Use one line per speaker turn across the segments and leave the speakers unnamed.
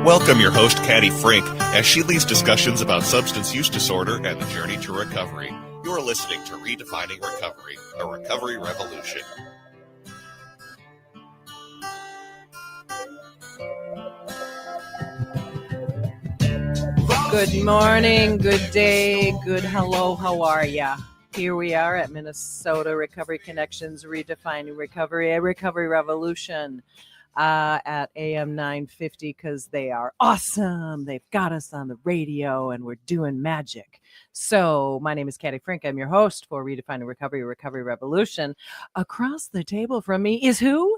Welcome your host, Caddy Frink, as she leads discussions about substance use disorder and the journey to recovery. You are listening to Redefining Recovery, a recovery revolution.
Good morning, good day, good hello, how are ya? Here we are at Minnesota Recovery Connections, Redefining Recovery, a recovery revolution at AM 950 because they are awesome. They've got us on the radio and we're doing magic. So my name is Caddy Frink. I'm your host for Redefining Recovery, a recovery revolution. Across the table from me is who?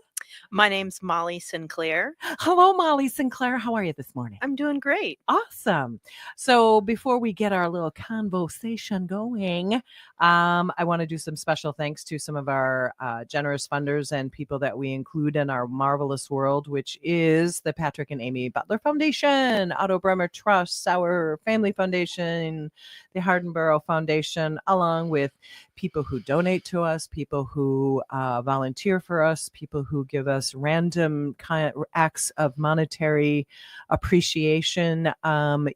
My name's Molly Sinclair.
Hello, Molly Sinclair. How are you this morning?
I'm doing great.
Awesome. So before we get our little conversation going, I want to do some special thanks to some of our generous funders and people that we include in our marvelous world, which is the Patrick and Amy Butler Foundation, Otto Bremer Trust, our Family Foundation, the Hardenborough Foundation, along with people who donate to us, people who volunteer for us, people who give us random kind of acts of monetary appreciation.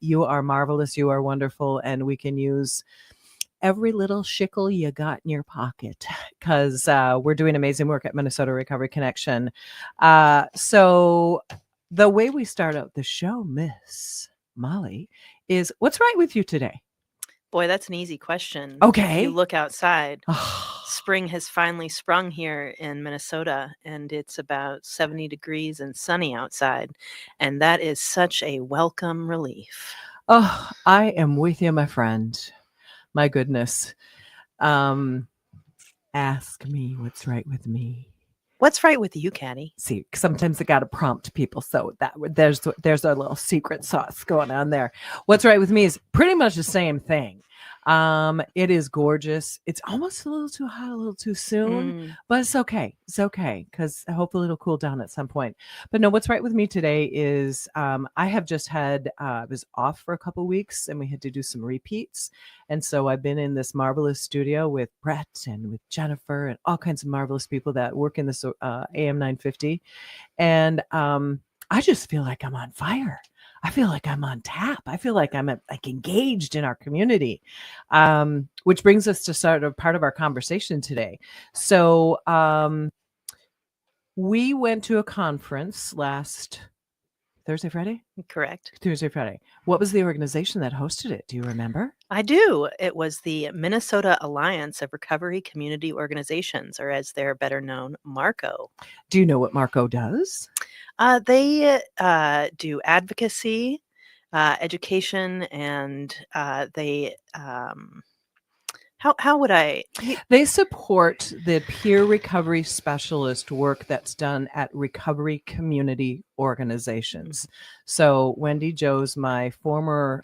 You are marvelous. You are wonderful. And we can use every little shekel you got in your pocket because we're doing amazing work at Minnesota Recovery Connection. So the way we start out the show, Miss Molly, is what's right with you today?
Boy, that's an easy question.
Okay.
If you look outside, spring has finally sprung here in Minnesota, and it's about 70 degrees and sunny outside. And that is such a welcome relief.
Oh, I am with you, my friend. My goodness. Ask me what's right with me.
What's right with you, Caddy?
See, sometimes I got to prompt people. So that there's a little secret sauce going on there. What's right with me is pretty much the same thing. It is gorgeous. It's almost a little too hot, a little too soon, but it's okay. It's okay because hopefully it'll cool down at some point. But no, what's right with me today is I have just had I was off for a couple weeks and we had to do some repeats. And so I've been in this marvelous studio with Brett and with Jennifer and all kinds of marvelous people that work in this AM 950. And I just feel like I'm on fire. I feel like I'm on tap. I feel like I'm like engaged in our community, which brings us to sort of part of our conversation today. So we went to a conference last Thursday, Friday?
Correct.
Thursday, Friday. What was the organization that hosted it? Do you remember?
I do. It was the Minnesota Alliance of Recovery Community Organizations, or as they're better known, MARCO.
Do you know what MARCO does?
They do advocacy, education, and they how would I?
They support the peer recovery specialist work that's done at recovery community organizations. So Wendy Joe's my former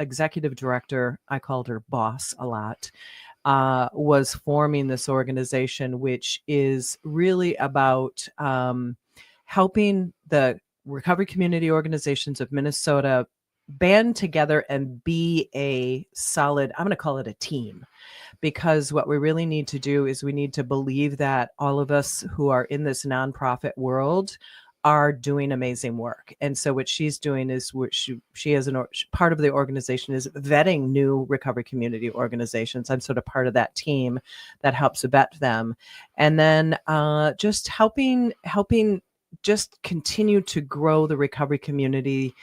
executive director. I called her boss a lot. Was forming this organization, which is really about helping the recovery community organizations of Minnesota band together and be a solid, I'm going to call it a team, because what we really need to do is we need to believe that all of us who are in this nonprofit world are doing amazing work. And so what she's doing is she has part of the organization is vetting new recovery community organizations. I'm sort of part of that team that helps vet them. And then just helping just continue to grow the recovery community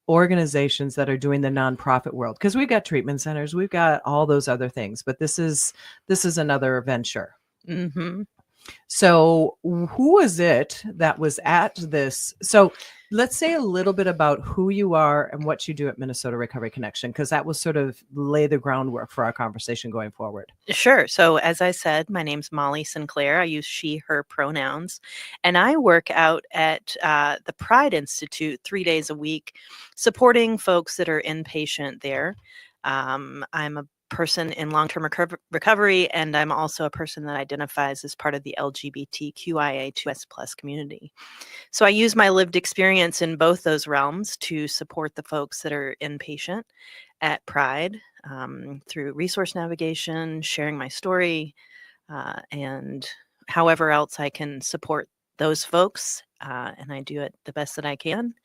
organizations that are doing the nonprofit world, because we've got treatment centers, we've got all those other things, but this is another venture. So who was it that was at this? So let's say a little bit about who you are and what you do at Minnesota Recovery Connection, because that will sort of lay the groundwork for our conversation going forward.
Sure. So as I said, my name's Molly Sinclair. I use she, her pronouns, and I work out at the Pride Institute 3 days a week, supporting folks that are inpatient there. I'm a person in long-term recovery, and I'm also a person that identifies as part of the LGBTQIA 2S+ community. So I use my lived experience in both those realms to support the folks that are inpatient at Pride through resource navigation, sharing my story, and however else I can support those folks, and I do it the best that I can.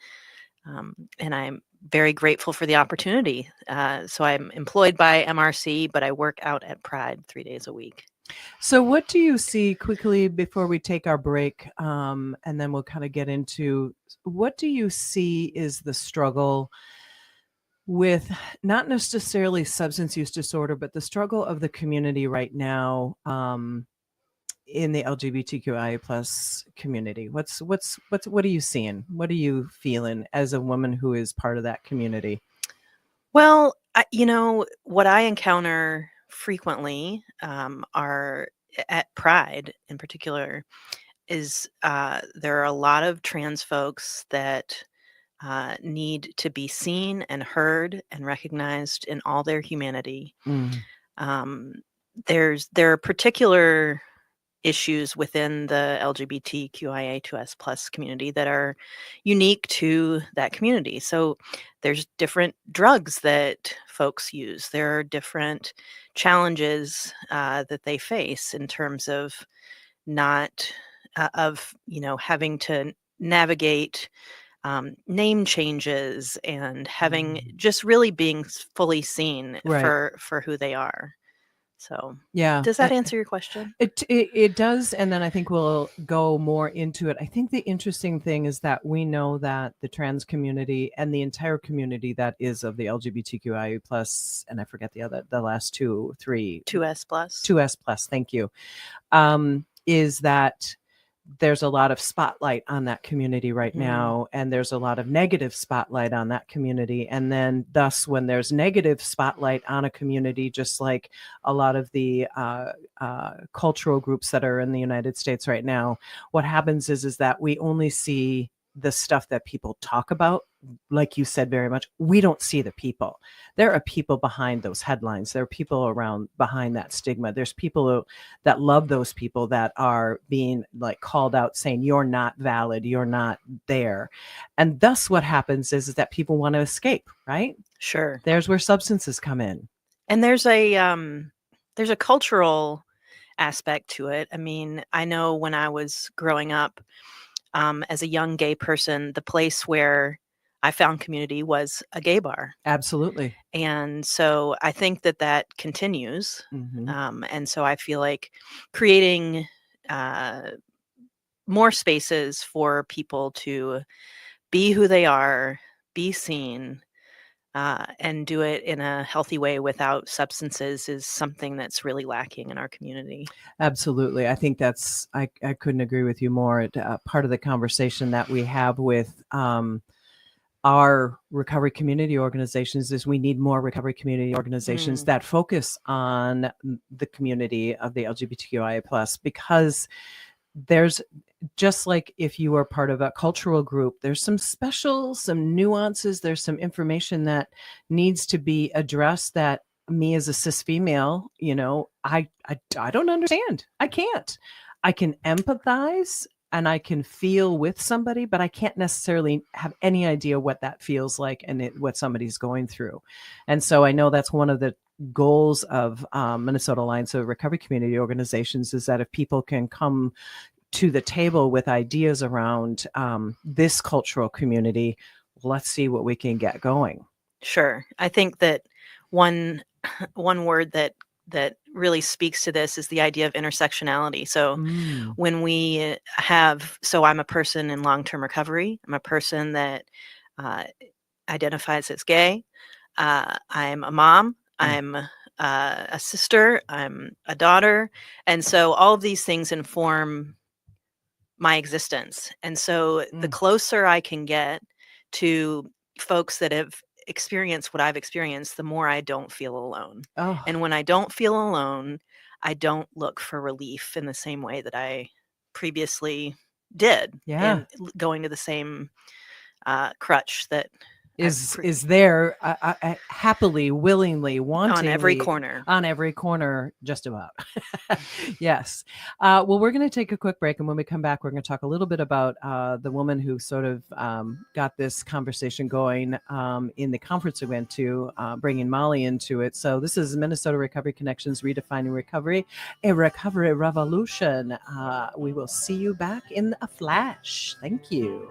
And I'm very grateful for the opportunity. So I'm employed by MRC, but I work out at Pride 3 days a week.
So what do you see quickly before we take our break, and then we'll kind of get into what do you see is the struggle with not necessarily substance use disorder, but the struggle of the community right now in the LGBTQIA plus community? What are you seeing? What are you feeling as a woman who is part of that community?
Well, what I encounter frequently are at Pride in particular is there are a lot of trans folks that need to be seen and heard and recognized in all their humanity.
Mm.
There are particular issues within the LGBTQIA2S plus community that are unique to that community. So there's different drugs that folks use. There are different challenges that they face in terms of not having to navigate name changes and having just really being fully seen
Right.
for who they are. So
Yeah.
does that answer your question?
It does, and then I think we'll go more into it. I think the interesting thing is that we know that the trans community and the entire community that is of the LGBTQIA plus, and I forget the last
2S plus.
2S plus, thank you, is that there's a lot of spotlight on that community right now, and there's a lot of negative spotlight on that community. And then thus, when there's negative spotlight on a community, just like a lot of the cultural groups that are in the United States right now, what happens is that we only see the stuff that people talk about. Like you said, very much, we don't see the people. There are people behind those headlines. There are people around behind that stigma. There's people that love those people that are being like called out saying, you're not valid, you're not there. And thus what happens is that people want to escape, right?
Sure.
There's where substances come in.
And there's a cultural aspect to it. I mean, I know when I was growing up as a young gay person, the place where I found community was a gay bar.
Absolutely.
And so I think that continues.
Mm-hmm.
And so I feel like creating more spaces for people to be who they are, be seen, and do it in a healthy way without substances is something that's really lacking in our community.
Absolutely. I think I couldn't agree with you more. Part of the conversation that we have with our recovery community organizations is we need more recovery community organizations that focus on the community of the LGBTQIA plus, because there's just like if you are part of a cultural group, there's some nuances, there's some information that needs to be addressed that me as a cis female, I don't understand. I can't. I can empathize and I can feel with somebody, but I can't necessarily have any idea what that feels like and what somebody's going through. And so I know that's one of the goals of Minnesota Alliance of Recovery Community Organizations, is that if people can come to the table with ideas around this cultural community, let's see what we can get going.
Sure. I think that one word that really speaks to this is the idea of intersectionality. So when we I'm a person in long-term recovery. I'm a person that identifies as gay. I'm a mom. I'm a sister. I'm a daughter. And so all of these things inform my existence. And so the closer I can get to folks that have experienced what I've experienced, the more I don't feel alone.
Oh.
And when I don't feel alone, I don't look for relief in the same way that I previously did.
Yeah.
And going to the same crutch that
is there happily, willingly, wantingly,
on every corner,
just about. Yes. Well, we're going to take a quick break, and when we come back, we're going to talk a little bit about the woman who sort of got this conversation going in the conference we went to, bringing Molly into it. So this is Minnesota Recovery Connections, Redefining Recovery, a recovery revolution. We will see you back in a flash. Thank you.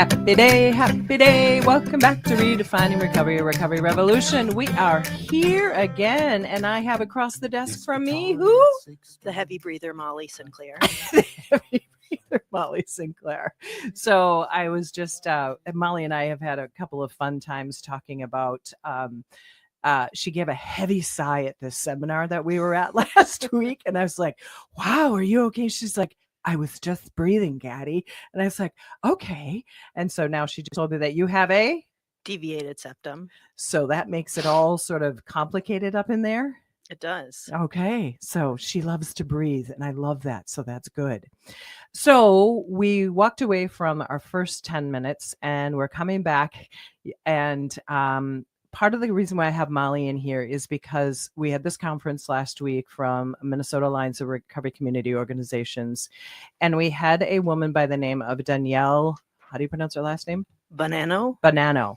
Happy day, happy day. Welcome back to Redefining Recovery, a Recovery Revolution. We are here again, and I have across the desk from me, who?
The heavy breather, Molly Sinclair.
The heavy breather, Molly Sinclair. So I was just, Molly and I have had a couple of fun times talking about, she gave a heavy sigh at this seminar that we were at last week. And I was like, wow, are you okay? She's like, I was just breathing, Caddy. And I was like, okay. And so now she just told me that you have a
Deviated septum.
So that makes it all sort of complicated up in there.
It does.
Okay. So she loves to breathe, and I love that. So that's good. So we walked away from our first 10 minutes and we're coming back. And part of the reason why I have Molly in here is because we had this conference last week from Minnesota Alliance of Recovery Community Organizations. And we had a woman by the name of Danielle. How do you pronounce her last name? Bonanno.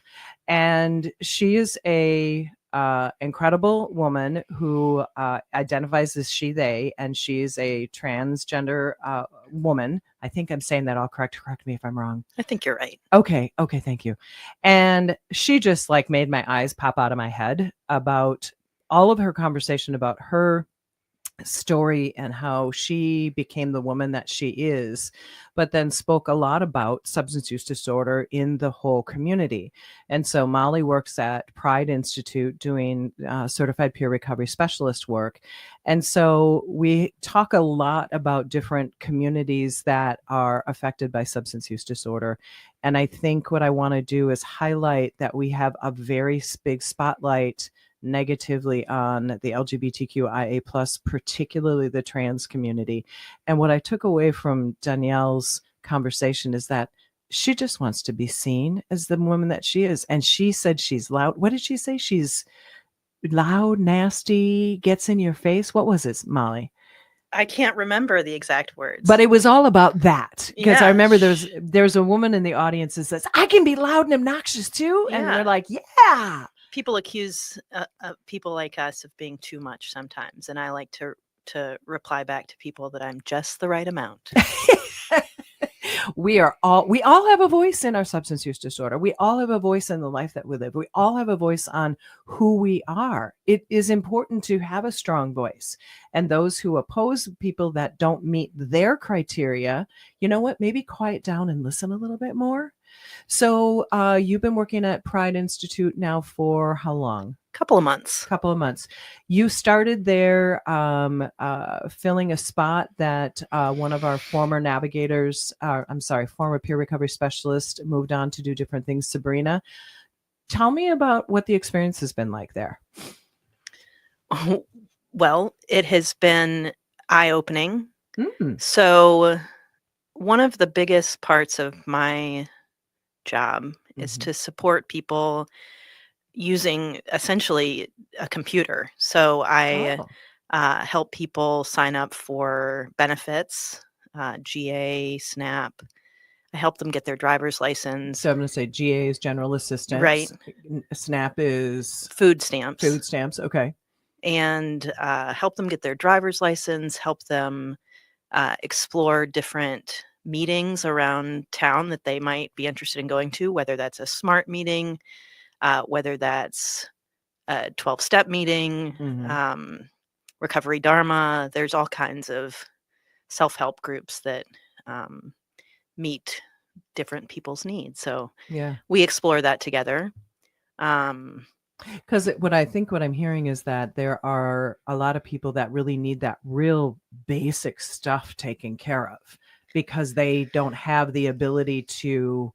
And she is a incredible woman who identifies as she, they, and she's a transgender woman. I think I'm saying that all correct. Correct me if I'm wrong.
I think you're right.
Okay. Thank you. And she just like made my eyes pop out of my head about all of her conversation about her story and how she became the woman that she is, but then spoke a lot about substance use disorder in the whole community. And so Molly works at Pride Institute doing certified peer recovery specialist work. And so we talk a lot about different communities that are affected by substance use disorder. And I think what I want to do is highlight that we have a very big spotlight negatively on the LGBTQIA plus, particularly the trans community. And what I took away from Danielle's conversation is that she just wants to be seen as the woman that she is. And she said she's loud. What did she say? She's loud, nasty, gets in your face. What was it, Molly?
I can't remember the exact words.
But it was all about that. Because
Yeah.
I remember there's a woman in the audience that says, I can be loud and obnoxious too. And
Yeah.
we're like, yeah.
People accuse people like us of being too much sometimes, and I like to reply back to people that I'm just the right amount.
We all have a voice in our substance use disorder. We all have a voice in the life that we live. We all have a voice on who we are. It is important to have a strong voice. And those who oppose people that don't meet their criteria, you know what? Maybe quiet down and listen a little bit more. So you've been working at Pride Institute now for how long?
Couple of months.
You started there filling a spot that one of our former former peer recovery specialist moved on to do different things, Sabrina. Tell me about what the experience has been like there.
Well, it has been eye-opening.
Mm.
So one of the biggest parts of my job is to support people using essentially a computer. So I help people sign up for benefits, GA, SNAP. I help them get their driver's license.
So I'm going to say GA is general assistance.
Right.
SNAP is
food stamps.
Okay.
And help them get their driver's license, help them explore different meetings around town that they might be interested in going to, whether that's a SMART meeting, whether that's a 12-step meeting, Recovery Dharma. There's all kinds of self-help groups that meet different people's needs. So
yeah,
we explore that together.
Because what I'm hearing is that there are a lot of people that really need that real basic stuff taken care of because they don't have the ability to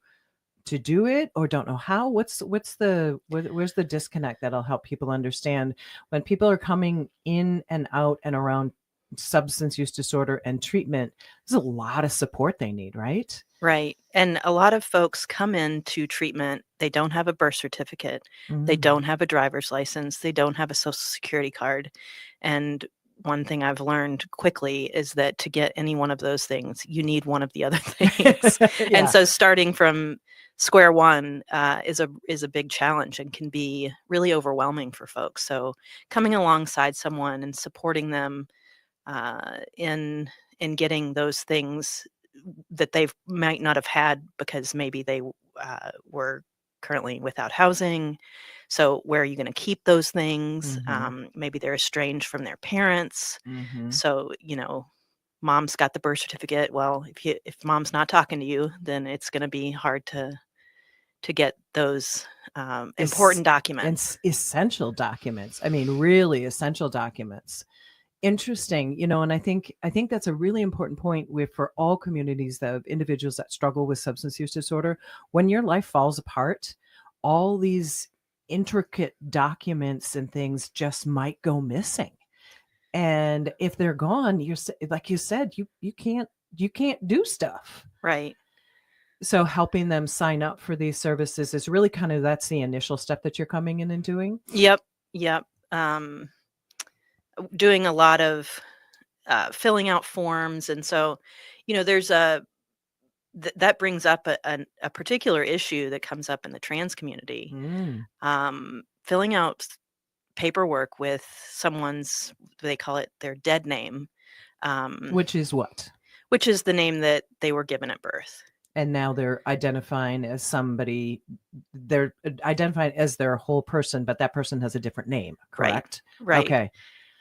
do it or don't know how. Where's the disconnect that'll help people understand when people are coming in and out and around substance use disorder and treatment? There's a lot of support they need, right?
Right. And a lot of folks come into treatment, they don't have a birth certificate, they don't have a driver's license, they don't have a social security card. And one thing I've learned quickly is that to get any one of those things, you need one of the other things.
Yeah.
And so starting from square one is a big challenge and can be really overwhelming for folks. So coming alongside someone and supporting them in getting those things that they might not have had because maybe they were currently without housing. So where are you going to keep those things? Maybe they're estranged from their parents. So, mom's got the birth certificate. Well, if mom's not talking to you, then it's going to be hard to get those important documents.
Essential documents. I mean, really essential documents. Interesting, and I think that's a really important point for all communities of individuals that struggle with substance use disorder. When your life falls apart, all these intricate documents and things just might go missing. And if they're gone, like you said, you can't do stuff.
Right.
So helping them sign up for these services is really that's the initial step that you're coming in and doing.
Yep. Doing a lot of filling out forms. And so, there's that brings up a particular issue that comes up in the trans community. Filling out paperwork with someone's, they call it their dead name.
Which is what?
Which is the name that they were given at birth.
And now they're identifying as somebody, they're identified as their whole person, but that person has a different name, correct?
Right.
Okay.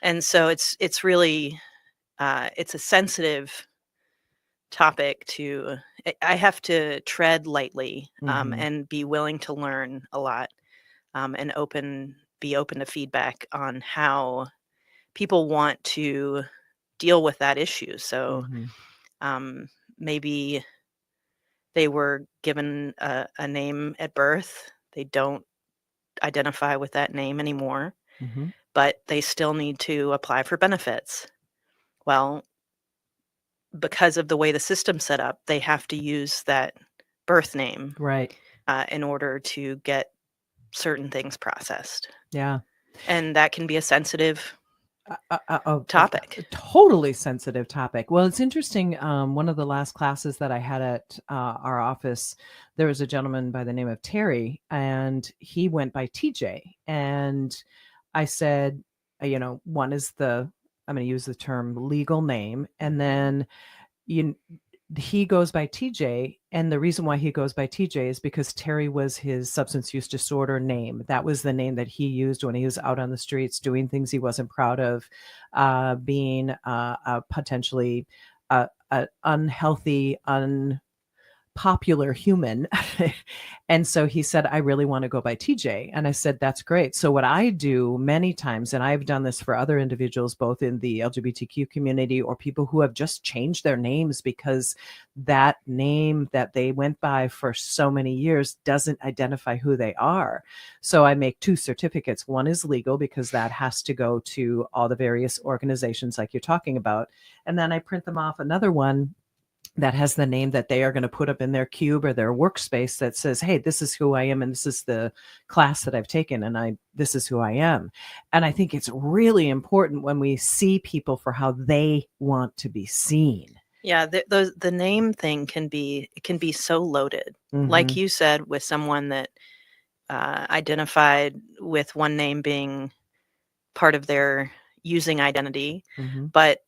And so it's really, it's a sensitive topic I have to tread lightly and be willing to learn a lot and be open to feedback on how people want to deal with that issue. So maybe they were given a name at birth. They don't identify with that name anymore, but they still need to apply for benefits. Well, because of the way the system's set up, they have to use that birth name in order to get certain things processed.
Yeah.
And that can be a sensitive topic.
A totally sensitive topic. Well, it's interesting. One of the last classes that I had at our office, there was a gentleman by the name of Terry, and he went by TJ. And I said, one is I'm going to use the term legal name. And then he goes by TJ. And the reason why he goes by TJ is because Terry was his substance use disorder name. That was the name that he used when he was out on the streets doing things he wasn't proud of, being potentially an unhealthy, unpopular human. And so he said, I really want to go by TJ. And I said, that's great. So what I do many times, and I've done this for other individuals, both in the LGBTQ community or people who have just changed their names because that name that they went by for so many years doesn't identify who they are. So I make 2 certificates. One is legal because that has to go to all the various organizations like you're talking about. And then I print them off another one that has the name that they are going to put up in their cube or their workspace that says, hey, this is who I am. And this is the class that I've taken. And this is who I am. And I think it's really important when we see people for how they want to be seen.
Yeah. The name thing can be so loaded. Like you said, with someone that identified with one name being part of their using identity, but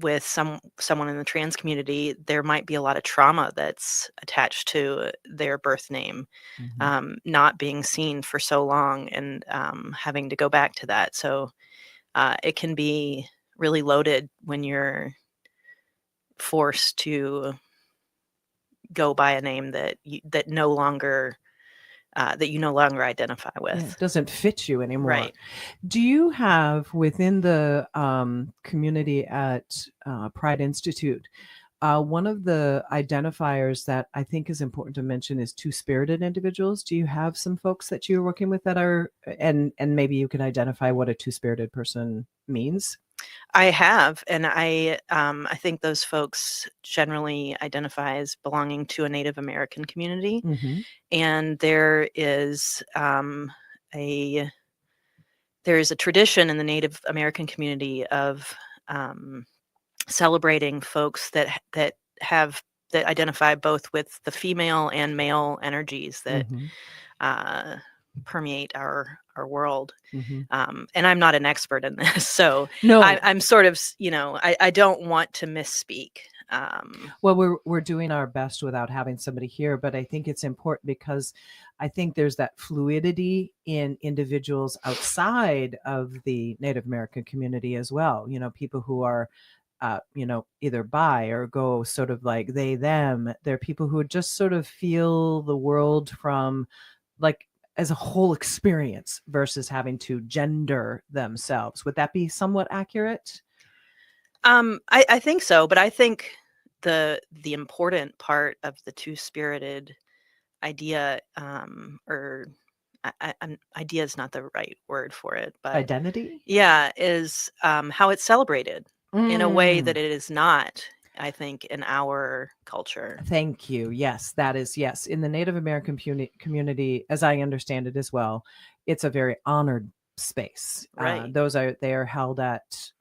with someone in the trans community, there might be a lot of trauma that's attached to their birth name, not being seen for so long and having to go back to that. So it can be really loaded when you're forced to go by a name that you no longer identify with.
Yeah, it doesn't fit you anymore.
Right.
Do you have within the community at Pride Institute, one of the identifiers that I think is important to mention is two-spirited individuals? Do you have some folks that you're working with that are, and maybe you can identify what a two-spirited person means?
I have, and I think those folks generally identify as belonging to a Native American community, and there is a tradition in the Native American community of celebrating folks that identify both with the female and male energies that permeate our world. And I'm not an expert in this, so no. I'm sort of, I don't want to misspeak.
Well, we're doing our best without having somebody here, but I think it's important because I think there's that fluidity in individuals outside of the Native American community as well. You know, people who are, either bi or go sort of like they, them. They're people who just sort of feel the world from like as a whole experience versus having to gender themselves. Would that be somewhat accurate?
I think so, but I think the important part of the two-spirited idea, or idea is not the right word for it, but
Identity?
yeah, is how it's celebrated in a way that
Mm.
it is not, I think, in our culture.
Thank you. Yes, that is yes. In the Native American community, as I understand it as well, it's a very honored space.
Right.
They are held at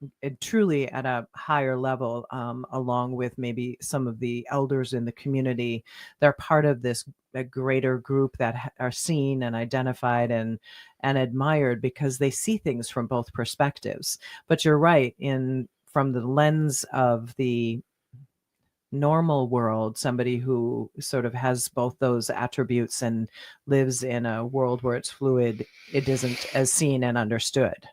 truly at a higher level, along with maybe some of the elders in the community. They're part of this a greater group that are seen and identified and admired because they see things from both perspectives. But you're right, in from the lens of the normal world, somebody who sort of has both those attributes and lives in a world where it's fluid, it isn't as seen and understood.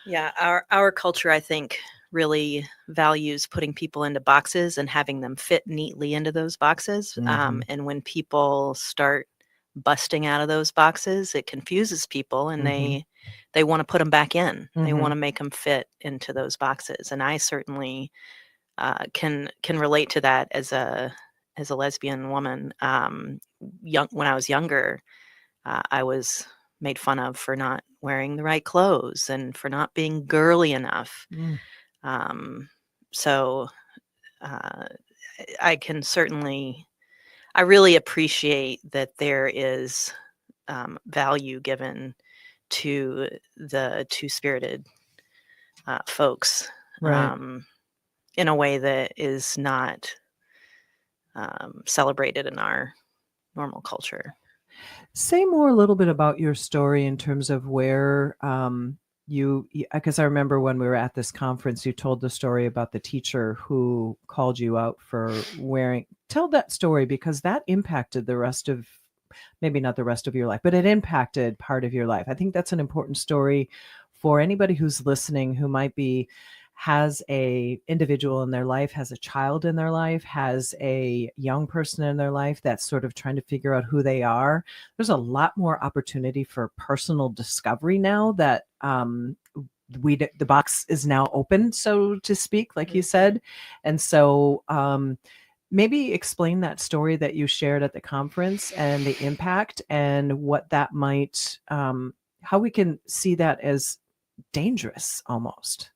Yeah, our culture, I think, really values putting people into boxes and having them fit neatly into those boxes.
Mhm.
And when people start busting out of those boxes, it confuses people, and
Mhm.
they want to put them back in. They want to
Mhm.
make them fit into those boxes. And I certainly can relate to that as a lesbian woman. When I was younger, I was made fun of for not wearing the right clothes and for not being girly enough.
Mm.
Um, so uh, I can certainly, I really appreciate that there is value given to the two-spirited folks,
Right.
in a way that is not celebrated in our normal culture.
Say more a little bit about your story in terms of where because I remember when we were at this conference, you told the story about the teacher who called you out for wearing. Tell that story because that impacted the rest of, maybe not the rest of your life, but it impacted part of your life. I think that's an important story for anybody who's listening who might be has a individual in their life, has a child in their life, has a young person in their life that's sort of trying to figure out who they are. There's a lot more opportunity for personal discovery now that the box is now open, so to speak, like you said. And so maybe explain that story that you shared at the conference and the impact and what that might, how we can see that as dangerous almost.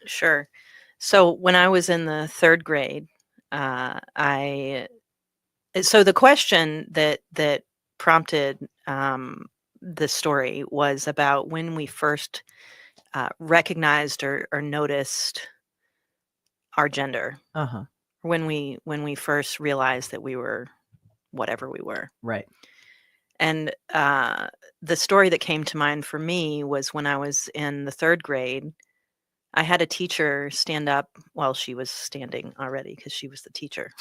Sure. So when I was in the third grade, I so the question that prompted the story was about when we first recognized or noticed our gender,
Uh-huh.
when we first realized that we were whatever we were.
Right.
And the story that came to mind for me was when I was in the third grade. I had a teacher stand up. Well, she was standing already because she was the teacher.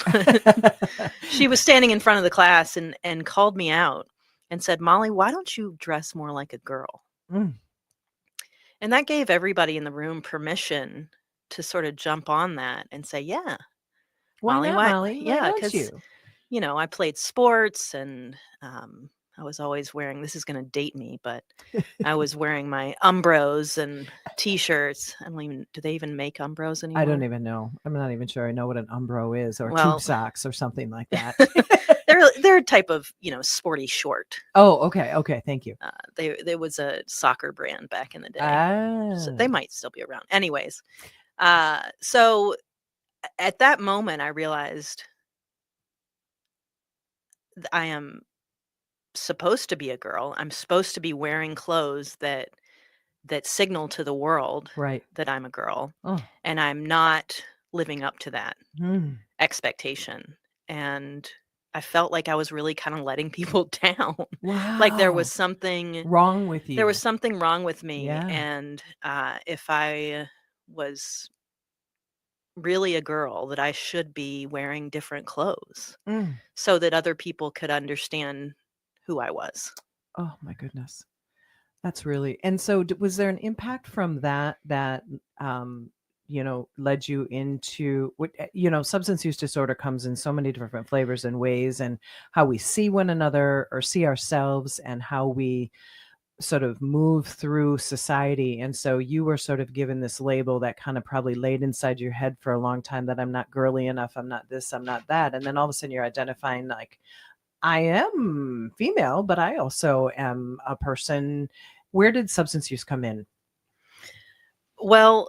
She was standing in front of the class and called me out and said, "Molly, why don't you dress more like a girl?"
Mm.
And that gave everybody in the room permission to sort of jump on that and say, "Yeah,
Why
Molly,
not,
why?"
Molly? Why
Yeah,
don't
because
you?
I played sports, and I was always wearing. This is going to date me, but I was wearing my Umbros and T-shirts. I don't even. Do they even make Umbros
I don't
anymore?
even know. I'm not even sure I know what an Umbro is or tube
Well,
socks or something like that.
they're a type of sporty short.
Oh, okay. Okay. Thank you.
There was a soccer brand back in the day, so
Ah.
they might still be around. Anyways, so at that moment, I realized I am supposed to be a girl. I'm supposed to be wearing clothes that signal to the world
Right.
that I'm a girl,
Oh.
and I'm not living up to that
Hmm.
expectation. And I felt like I was really kind of letting people down. Like
Wow. Wrong with
there was
you.
something wrong with me,
Yeah.
and if I was really a girl, that I should be wearing different clothes
Mm.
so that other people could understand who I was.
Oh my goodness. That's really, and so was there an impact from that um led you into what substance use disorder comes in so many different flavors and ways, and how we see one another or see ourselves and how we sort of move through society. And so you were sort of given this label that kind of probably laid inside your head for a long time, that I'm not girly enough, I'm not this, I'm not that. And then all of a sudden you're identifying like, I am female, but I also am a person. Where did substance use come in?
Well,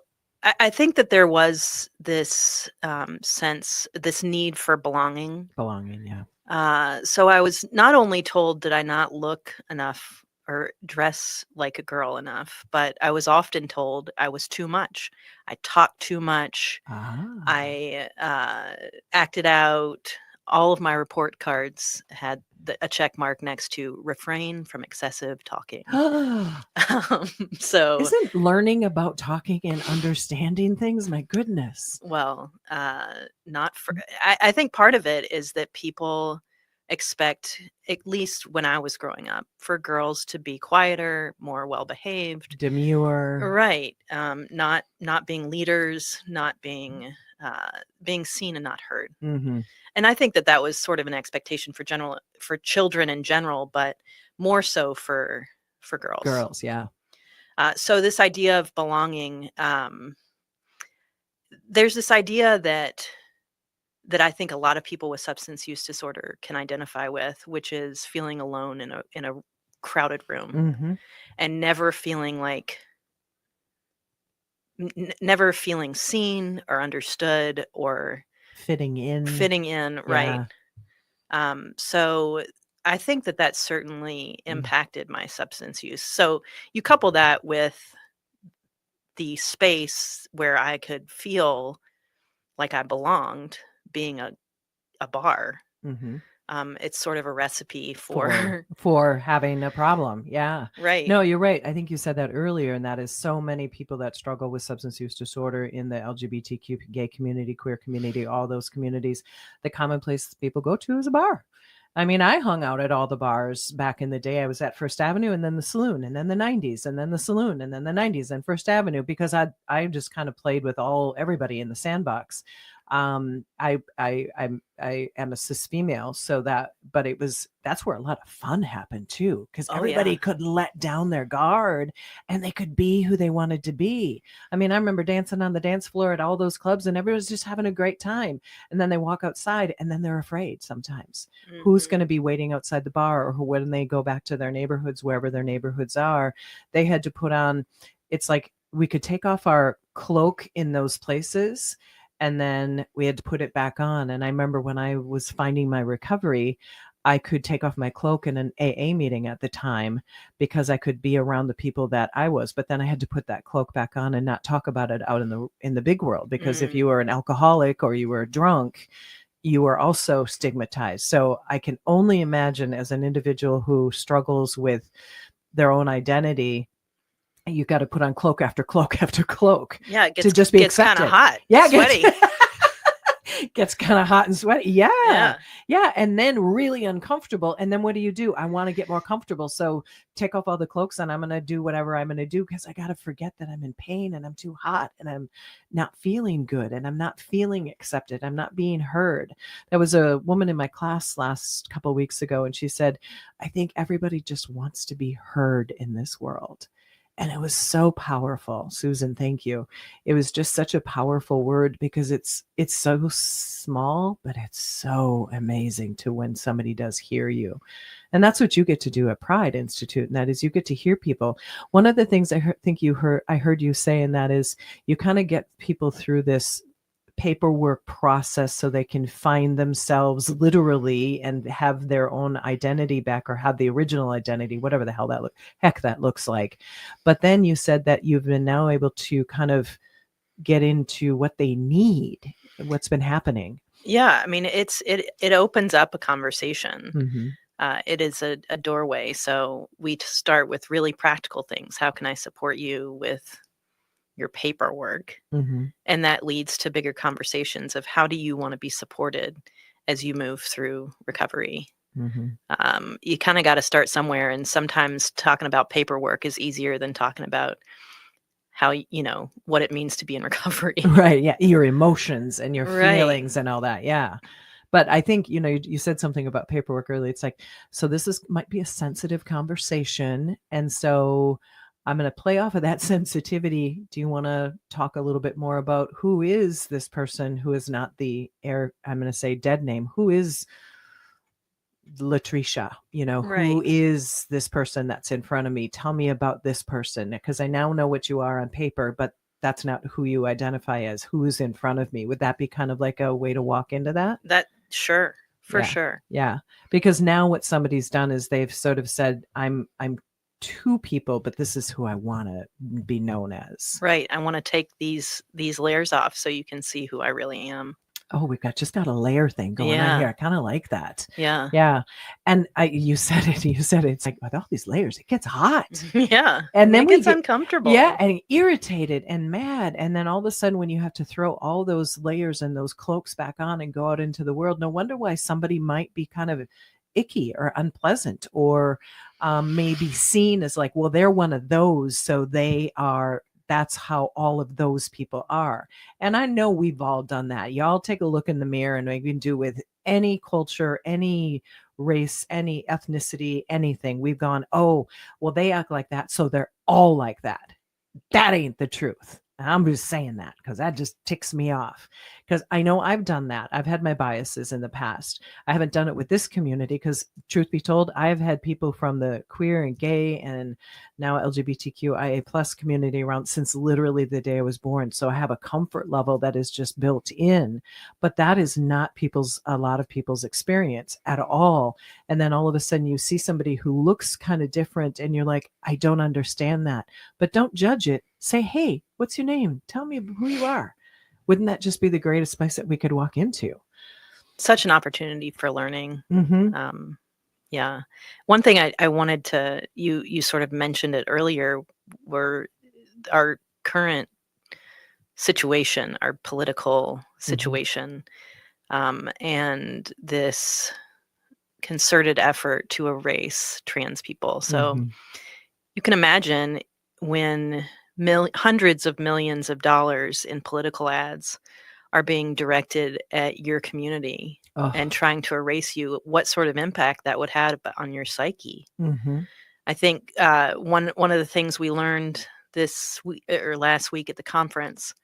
I think that there was this sense, this need for belonging.
Belonging, yeah.
So I was not only told that I not look enough or dress like a girl enough, but I was often told I was too much. I talked too much.
Ah.
I acted out. All of my report cards had a check mark next to refrain from excessive talking. So,
Isn't learning about talking and understanding things, my goodness.
well, not for. I think part of it is that people expect, at least when I was growing up, for girls to be quieter, more well behaved.
Demure.
Right. Not being leaders, not being being seen and not heard.
Mm-hmm.
And I think that that was sort of an expectation for children in general, but more so for girls.
Girls, yeah.
So this idea of belonging, there's this idea that I think a lot of people with substance use disorder can identify with, which is feeling alone in a crowded room
Mm-hmm.
and never feeling like never feeling seen or understood or
Fitting in.
right.
Yeah.
So I think that that certainly impacted my substance use. So you couple that with the space where I could feel like I belonged, being a bar.
Mm-hmm.
It's sort of a recipe for
for having a problem. Yeah.
right.
No, you're right. I think you said that earlier, and that is so many people that struggle with substance use disorder in the LGBTQ gay community, queer community, all those communities. The common place people go to is a bar. I mean, I hung out at all the bars back in the day. I was at First Avenue, and then the Saloon, and then the 90s, and then the Saloon, and then the 90s, and First Avenue, because I just kind of played with everybody in the sandbox. I am a cis female, so that's where a lot of fun happened too, because everybody could let down their guard and they could be who they wanted to be. I mean, I remember dancing on the dance floor at all those clubs, and everyone's just having a great time. And then they walk outside, and then they're afraid sometimes.
Mm-hmm.
Who's going to be waiting outside the bar, or when they go back to their neighborhoods, wherever their neighborhoods are, they had to put on. It's like we could take off our cloak in those places, and then we had to put it back on. And I remember when I was finding my recovery, I could take off my cloak in an AA meeting at the time because I could be around the people that I was. But then I had to put that cloak back on and not talk about it out in the big world, because if you were an alcoholic or you were drunk, you were also stigmatized. So I can only imagine, as an individual who struggles with their own identity, you got to put on cloak after cloak after cloak.
Yeah,
to just be accepted.
Kind of hot.
Yeah,
sweaty.
Gets kind of hot and sweaty. Yeah. And then really uncomfortable. And then what do? I want to get more comfortable. So take off all the cloaks and I'm going to do whatever I'm going to do, because I got to forget that I'm in pain and I'm too hot and I'm not feeling good and I'm not feeling accepted. I'm not being heard. There was a woman in my class last couple of weeks ago, and she said, I think everybody just wants to be heard in this world. And it was so powerful. Susan, thank you. It was just such a powerful word, because it's so small, but it's so amazing to when somebody does hear you. And that's what you get to do at Pride Institute. And that is, you get to hear people. One of the things I heard you say, and that is, you kind of get people through this paperwork process so they can find themselves literally and have their own identity back, or have the original identity, whatever the hell that looks like. But then you said that you've been now able to kind of get into what they need, what's been happening.
Yeah, I mean, it opens up a conversation.
Mm-hmm.
It is a doorway. So we start with really practical things. How can I support you with your paperwork.
Mm-hmm.
And that leads to bigger conversations of how do you want to be supported as you move through recovery.
Mm-hmm.
You kind of got to start somewhere. And sometimes talking about paperwork is easier than talking about how, what it means to be in recovery.
Right. Yeah. Your emotions and your
Right.
feelings and all that. Yeah. But I think, you said something about paperwork earlier. It's like, so might be a sensitive conversation. And so I'm going to play off of that sensitivity. Do you want to talk a little bit more about who is this person who is not I'm going to say dead name? Who is Latricia? Who
Right.
is this person that's in front of me? Tell me about this person, because I now know what you are on paper, but that's not who you identify as. Who's in front of me? Would that be kind of like a way to walk into that?
Sure. For
Yeah.
sure.
Yeah. Because now what somebody's done is they've sort of said, I'm two people, but this is who I want to be known as.
Right. I want to take these layers off so you can see who I really am.
Oh, we've just got a layer thing going on here. I kind of like that.
Yeah.
Yeah. And you said it. It's like, with all these layers, it gets hot.
Yeah.
And then
it gets uncomfortable.
Yeah. And irritated and mad. And then all of a sudden, when you have to throw all those layers and those cloaks back on and go out into the world, no wonder why somebody might be kind of icky or unpleasant, or maybe seen as like, well, they're one of those. So that's how all of those people are. And I know we've all done that. Y'all take a look in the mirror, and we can do with any culture, any race, any ethnicity, anything. We've gone, oh, well, they act like that, so they're all like that. That ain't the truth. I'm just saying that because that just ticks me off, because I know I've done that. I've had my biases in the past. I haven't done it with this community because, truth be told, I've had people from the queer and gay and now LGBTQIA plus community around since literally the day I was born. So I have a comfort level that is just built in, but that is not a lot of people's experience at all. And then all of a sudden you see somebody who looks kind of different and you're like, I don't understand that, but don't judge it. Say, hey, what's your name? Tell me who you are. Wouldn't that just be the greatest place that we could walk into?
Such an opportunity for learning.
Mm-hmm.
Yeah. One thing I wanted to, you sort of mentioned it earlier, were our current situation, our political situation, and this concerted effort to erase trans people. So you can imagine when hundreds of millions of dollars in political ads are being directed at your community and trying to erase you, what sort of impact that would have on your psyche. I think one of the things we learned this week or last week at the conference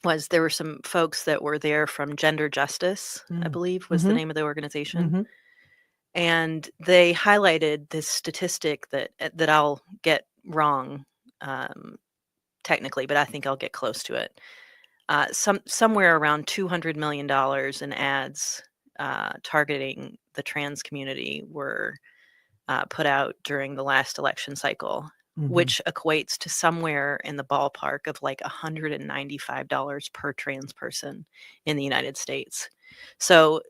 was there were some folks that were there from Gender Justice, I believe was the name of the organization. And they highlighted this statistic that I'll get wrong technically, but I think I'll get close to it. Somewhere around $200 million in ads targeting the trans community were put out during the last election cycle, which equates to somewhere in the ballpark of like $195 per trans person in the United States. So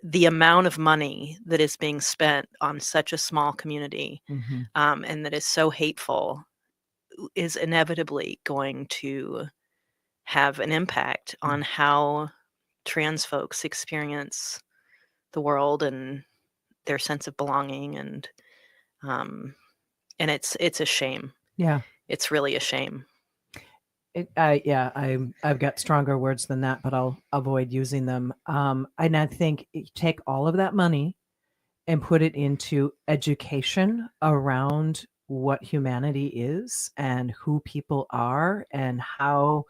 the amount of money that is being spent on such a small community and that is so hateful is inevitably going to have an impact on how trans folks experience the world and their sense of belonging, and it's a shame.
Yeah,
it's really a shame.
I've got stronger words than that, but I'll avoid using them. And I think take all of that money and put it into education around what humanity is and who people are and how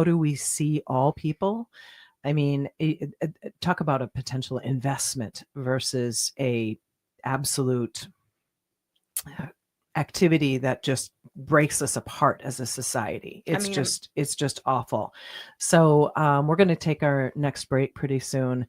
do we see all people. I mean, talk about a potential investment versus a absolute activity that just breaks us apart as a society. It's just awful. So we're going to take our next break pretty soon.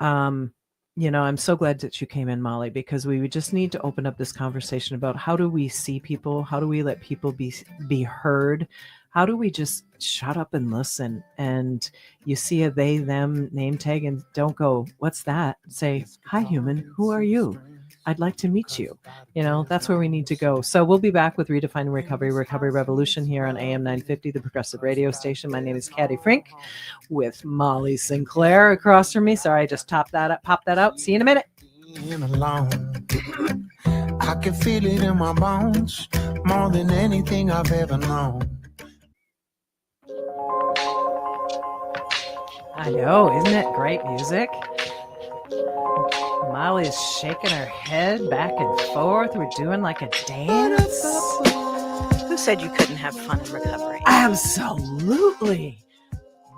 I'm so glad that you came in, Molly, because we just need to open up this conversation about how do we see people? How do we let people be heard? How do we just shut up and listen? And you see a they, them name tag and don't go, what's that? Say, hi, human, who are you? I'd like to meet you. That's where we need to go. So we'll be back with Redefining Recovery, Recovery Revolution here on AM 950, the progressive radio station. My name is Caddy Frink with Molly Sinclair across from me. Sorry, I just popped that out. See you in a minute.
I can feel it in my bones more than anything I've ever known.
I know, isn't it great music? Molly's shaking her head back and forth. We're doing like a dance.
Who said you couldn't have fun in recovery?
Absolutely.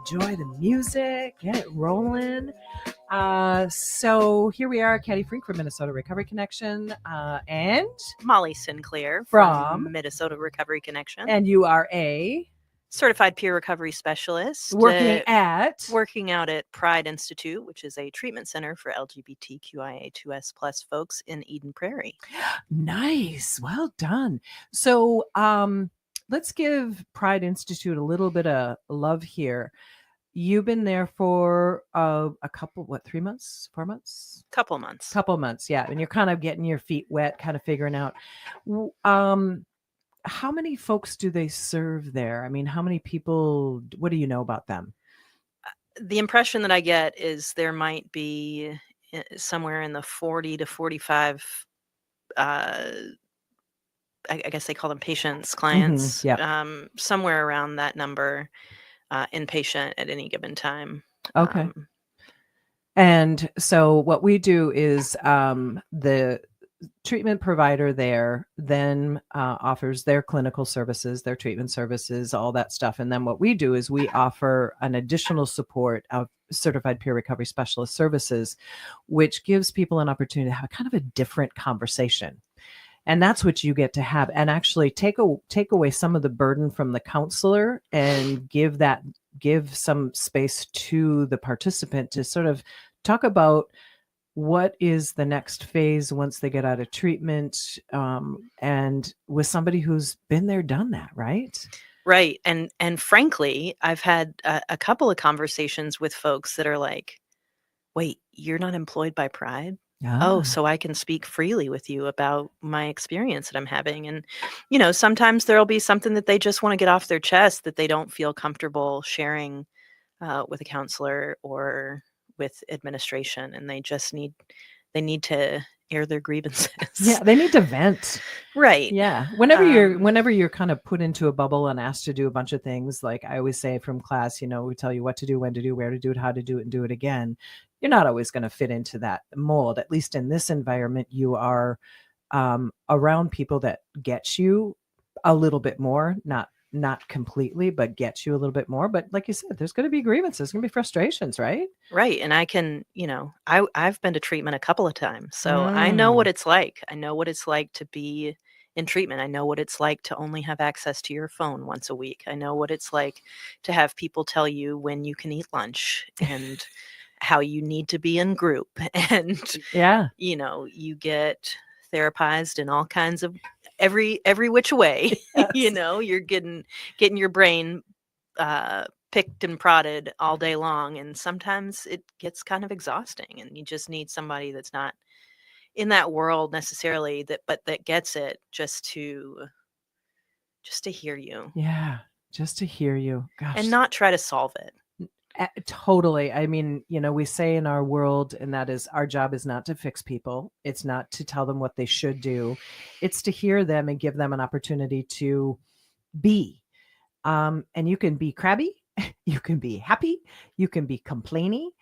Enjoy the music, get it rolling. So here we are, Caddy Frink from Minnesota Recovery Connection, and
Molly Sinclair
from
Minnesota Recovery Connection.
And you are a
certified peer recovery specialist
working
out at Pride Institute, which is a treatment center for LGBTQIA plus folks in Eden Prairie.
Nice. Well done. So let's give Pride Institute a little bit of love here. You've been there for a couple, 3 months, 4 months?
Couple months.
Yeah. And you're kind of getting your feet wet, kind of figuring out. How many folks do they serve there? I mean, how many people, what do you know about them?
The impression that I get is there might be somewhere in the 40 to 45, I guess they call them patients, clients, somewhere around that number, inpatient at any given time.
Okay. And so what we do is the treatment provider there then offers their clinical services, their treatment services, all that stuff. And then what we do is we offer an additional support of certified peer recovery specialist services, which gives people an opportunity to have kind of a different conversation. And that's what you get to have, and actually take away some of the burden from the counselor and give some space to the participant to sort of talk about what is the next phase once they get out of treatment, and with somebody who's been there, done that, right?
Right. And frankly, I've had a couple of conversations with folks that are like, wait, you're not employed by Pride? Oh, so I can speak freely with you about my experience that I'm having. And, sometimes there'll be something that they just want to get off their chest that they don't feel comfortable sharing with a counselor or with administration, and they need to air their grievances.
Yeah, they need to vent.
Right.
Yeah. Whenever you're kind of put into a bubble and asked to do a bunch of things, like I always say from class, we tell you what to do, when to do, where to do it, how to do it, and do it again. You're not always going to fit into that mold. At least in this environment, you are around people that get you a little bit more, not completely, but get you a little bit more. But like you said, there's going to be grievances, there's going to be frustrations, right?
Right. And I can, I've been to treatment a couple of times, so I know what it's like. I know what it's like to be in treatment. I know what it's like to only have access to your phone once a week. I know what it's like to have people tell you when you can eat lunch and how you need to be in group. And, you get therapized in all kinds of every which way. Yes. You're getting your brain picked and prodded all day long, and sometimes it gets kind of exhausting, and you just need somebody that's not in that world necessarily, but that gets it, just to hear you.
Yeah, just to hear you. Gosh.
And not try to solve it.
Totally. I mean, we say in our world, and that is, our job is not to fix people. It's not to tell them what they should do. It's to hear them and give them an opportunity to be. And you can be crabby, you can be happy, you can be complaining.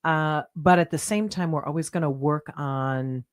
But at the same time, we're always going to work on,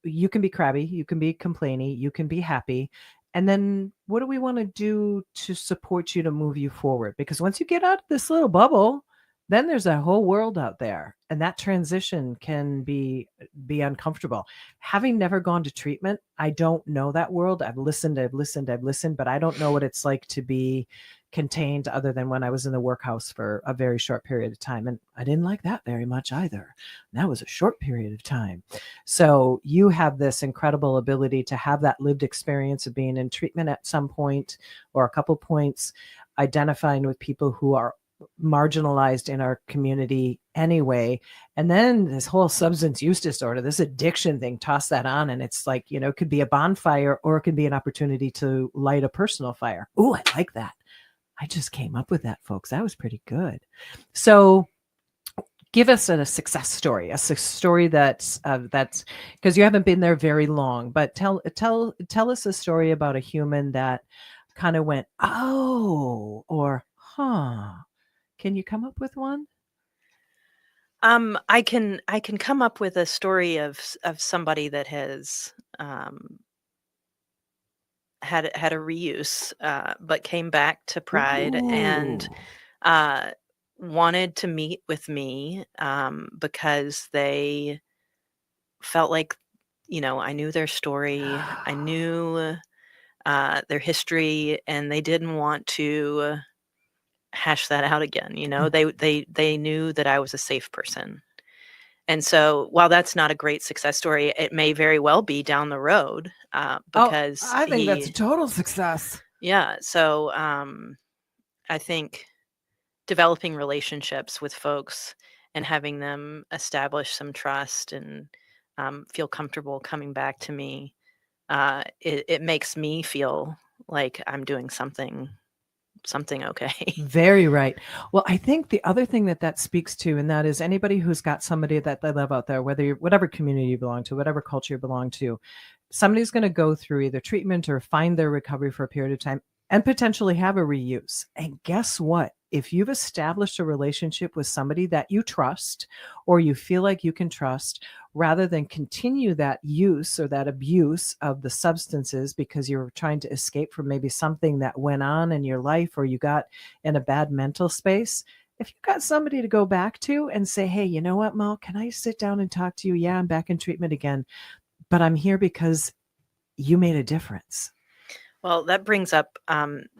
you can be crabby, you can be complaining, you can be happy. And then what do we want to do to support you to move you forward? Because once you get out of this little bubble, then there's a whole world out there. And that transition can be uncomfortable. Having never gone to treatment, I don't know that world. I've listened, but I don't know what it's like to be contained, other than when I was in the workhouse for a very short period of time. And I didn't like that very much either. That was a short period of time. So you have this incredible ability to have that lived experience of being in treatment at some point or a couple points, identifying with people who are marginalized in our community anyway. And then this whole substance use disorder, this addiction thing, toss that on. And it's like, it could be a bonfire or it could be an opportunity to light a personal fire. Oh, I like that. I just came up with that, folks. That was pretty good. So give us a success story, a story that's because you haven't been there very long, but tell us a story about a human that kind of went, oh, or, huh. Can you come up with one?
I can come up with a story of somebody that has had a reuse, but came back to Pride and wanted to meet with me because they felt like, I knew their story, I knew their history, and they didn't want to hash that out again. They knew that I was a safe person. And so while that's not a great success story, it may very well be down the road because
I think that's a total success.
Yeah. So I think developing relationships with folks and having them establish some trust and feel comfortable coming back to me, it makes me feel like I'm doing something okay.
Very right. Well, I think the other thing that speaks to, and that is anybody who's got somebody that they love out there, whatever community you belong to, whatever culture you belong to, somebody's going to go through either treatment or find their recovery for a period of time and potentially have a reuse. And guess what? If you've established a relationship with somebody that you trust or you feel like you can trust, rather than continue that use or that abuse of the substances because you're trying to escape from maybe something that went on in your life or you got in a bad mental space, if you've got somebody to go back to and say, hey, you know what, Mo, can I sit down and talk to you? Yeah, I'm back in treatment again, but I'm here because you made a difference.
Well, that brings up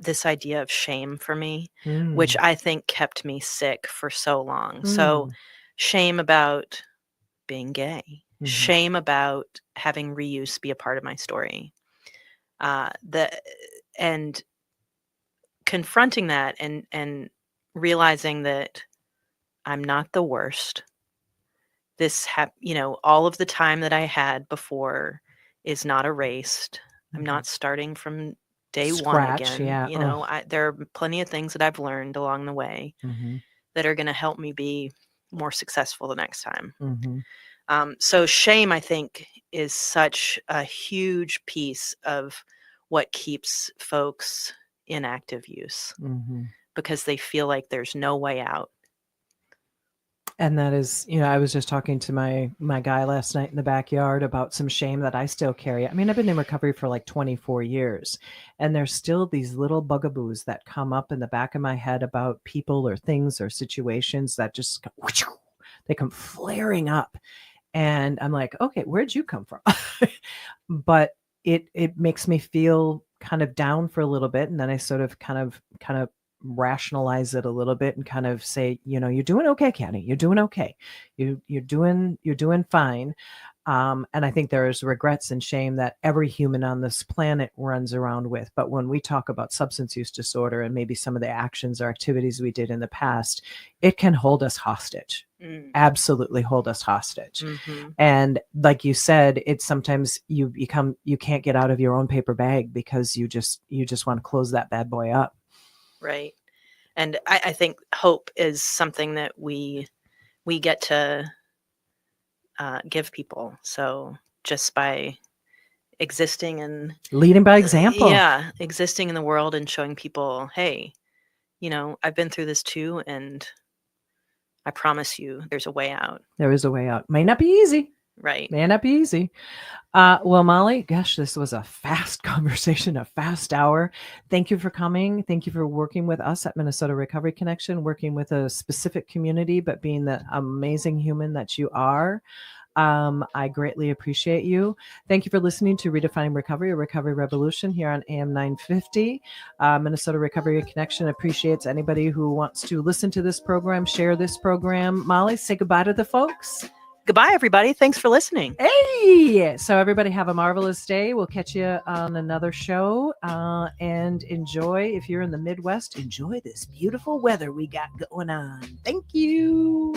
this idea of shame for me, which I think kept me sick for so long. So shame about being gay, shame about having reuse be a part of my story, and confronting that and realizing that I'm not the worst. All of the time that I had before is not erased. I'm not starting from day one again.
Yeah.
There are plenty of things that I've learned along the way that are going to help me be more successful the next time. So shame, I think, is such a huge piece of what keeps folks in active use because they feel like there's no way out.
And that is, I was just talking to my guy last night in the backyard about some shame that I still carry. I mean, I've been in recovery for like 24 years, and there's still these little bugaboos that come up in the back of my head about people or things or situations that just they come flaring up. And I'm like, okay, where'd you come from? But it makes me feel kind of down for a little bit. And then I sort of kind of rationalize it a little bit and kind of say, you're doing okay, Caddy. You're doing okay. You're doing fine. And I think there's regrets and shame that every human on this planet runs around with. But when we talk about substance use disorder and maybe some of the actions or activities we did in the past, it can hold us hostage. Absolutely hold us hostage. And like you said, it's sometimes you can't get out of your own paper bag because you just want to close that bad boy up.
Right. And I think hope is something that we get to give people. So just by existing and
leading by example.
Yeah. Existing in the world and showing people, hey, I've been through this too. And I promise you there's a way out.
There is a way out. May not be easy.
Right.
May not be easy. Well, Molly, gosh, this was a fast conversation, a fast hour. Thank you for coming. Thank you for working with us at Minnesota Recovery Connection, working with a specific community, but being the amazing human that you are. I greatly appreciate you. Thank you for listening to Redefining Recovery, a recovery revolution here on AM 950. Minnesota Recovery Connection appreciates anybody who wants to listen to this program, share this program. Molly, say goodbye to the folks.
Goodbye, everybody. Thanks for listening.
Hey! So everybody have a marvelous day. We'll catch you on another show. And enjoy, if you're in the Midwest, enjoy this beautiful weather we got going on. Thank you.